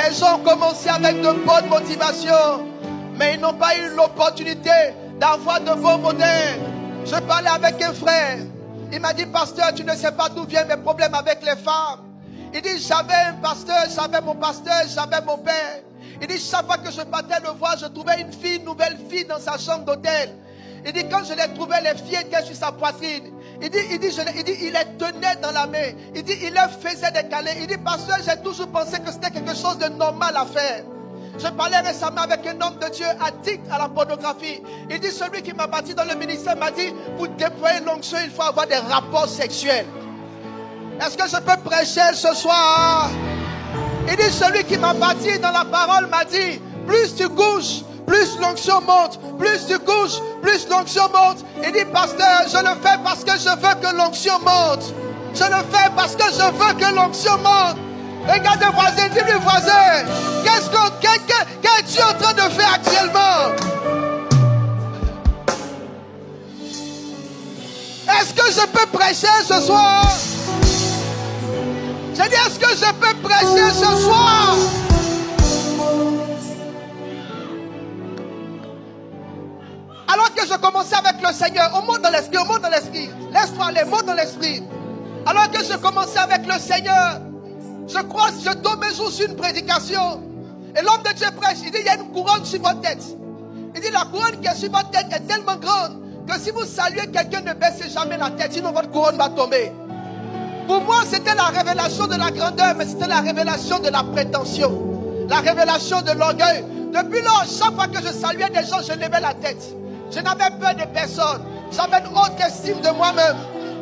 Les gens ont commencé avec de bonnes motivations, mais ils n'ont pas eu l'opportunité d'avoir de bons modèles. Je parlais avec un frère. Il m'a dit, pasteur, tu ne sais pas d'où viennent mes problèmes avec les femmes. Il dit, j'avais un pasteur, j'avais mon pasteur, j'avais mon père. Il dit, chaque fois que je partais le voir, je trouvais une nouvelle fille dans sa chambre d'hôtel. Il dit, quand je l'ai trouvé, les filles étaient sur sa poitrine. Il dit, il les tenait dans la main. Il dit, il leur faisait des câlins. Il dit, pasteur, j'ai toujours pensé que c'était quelque chose de normal à faire. Je parlais récemment avec un homme de Dieu addict à la pornographie. Il dit, celui qui m'a bâti dans le ministère m'a dit, pour déployer l'onction, il faut avoir des rapports sexuels. Est-ce que je peux prêcher ce soir? Il dit, celui qui m'a bâti dans la parole m'a dit, plus tu couches, plus l'onction monte. Plus tu couches, plus l'onction monte. Il dit, pasteur, je le fais parce que je veux que l'onction monte. Je le fais parce que je veux que l'onction monte. Regarde le voisin, dis-lui voisin, qu'es-tu en train de faire actuellement? Est-ce que je peux prêcher ce soir? J'ai dit, est-ce que je peux prêcher ce soir? Alors que je commençais avec le Seigneur, on monte dans l'esprit, on monte dans l'esprit. Laisse-toi aller, monte dans l'esprit. Alors que je commençais avec le Seigneur, je tombe un jour sur une prédication. Et l'homme de Dieu prêche, il dit, il y a une couronne sur votre tête. Il dit, la couronne qui est sur votre tête est tellement grande que si vous saluez quelqu'un, ne baissez jamais la tête, sinon votre couronne va tomber. Pour moi, c'était la révélation de la grandeur, mais c'était la révélation de la prétention. La révélation de l'orgueil. Depuis lors, chaque fois que je saluais des gens, je levais la tête. Je n'avais peur de personne. J'avais une haute estime de moi-même.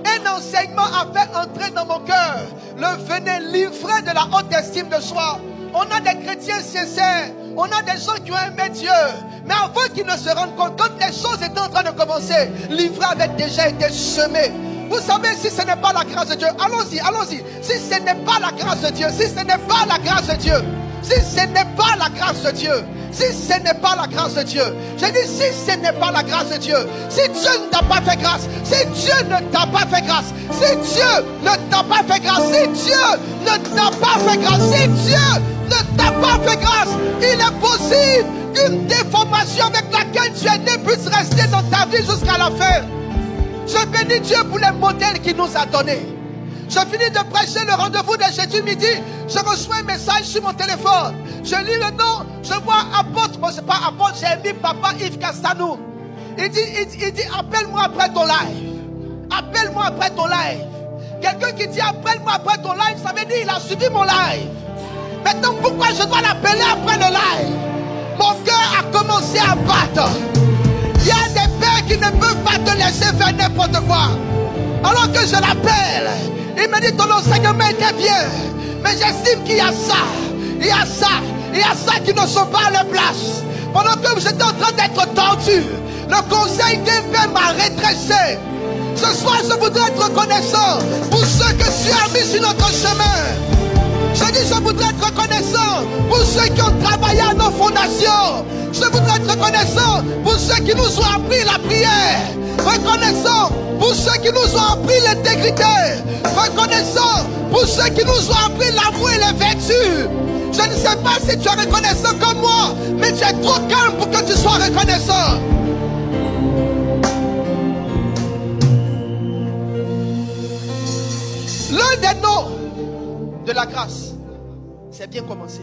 Un enseignement a fait entrer dans mon cœur le venin livré de la haute estime de soi. On a des chrétiens sincères. On a des gens qui ont aimé Dieu. Mais avant qu'ils ne se rendent compte, quand les choses étaient en train de commencer, l'ivraie avait déjà été semé. Vous savez, si ce n'est pas la grâce de Dieu, allons-y, allons-y. Si ce n'est pas la grâce de Dieu, si ce n'est pas la grâce de Dieu, si ce n'est pas la grâce de Dieu, si ce n'est pas la grâce de Dieu, j'ai dit si ce n'est pas la grâce de Dieu, si Dieu ne t'a pas fait grâce, si Dieu ne t'a pas fait grâce, si Dieu ne t'a pas fait grâce, si Dieu ne t'a pas fait grâce, si Dieu ne t'a pas fait grâce, il est possible qu'une déformation avec laquelle tu es né puisse rester dans ta vie jusqu'à la fin. Je bénis Dieu pour les modèles qu'il nous a donnés. Je finis de prêcher le rendez-vous de jeudi midi. Je reçois un message sur mon téléphone. Je lis le nom. Je vois apôtre. Bon, c'est pas apôtre, j'ai mis papa Yves Castanou. Il dit appelle-moi après ton live. Appelle-moi après ton live. Quelqu'un qui dit appelle-moi après ton live, ça veut dire il a suivi mon live. Maintenant, pourquoi je dois l'appeler après le live? Mon cœur a commencé à battre. Il y a des pères qui ne peuvent pas te laisser faire n'importe quoi. Alors que je l'appelle, il me dit ton enseignement était bien, mais j'estime qu'il y a ça, il y a ça, il y a ça qui ne sont pas à leur place. Pendant que j'étais en train d'être tendu, le conseil d'un père m'a redressé. Ce soir, je voudrais être reconnaissant pour ceux que tu as mis sur notre chemin. Je dis, je voudrais être reconnaissant pour ceux qui ont travaillé à nos fondations. Je voudrais être reconnaissant pour ceux qui nous ont appris la prière. Reconnaissant pour ceux qui nous ont appris l'intégrité. Reconnaissant pour ceux qui nous ont appris l'amour et les vertus. Je ne sais pas si tu es reconnaissant comme moi, mais tu es trop calme pour que tu sois reconnaissant. L'un des noms de la grâce, c'est bien commencé.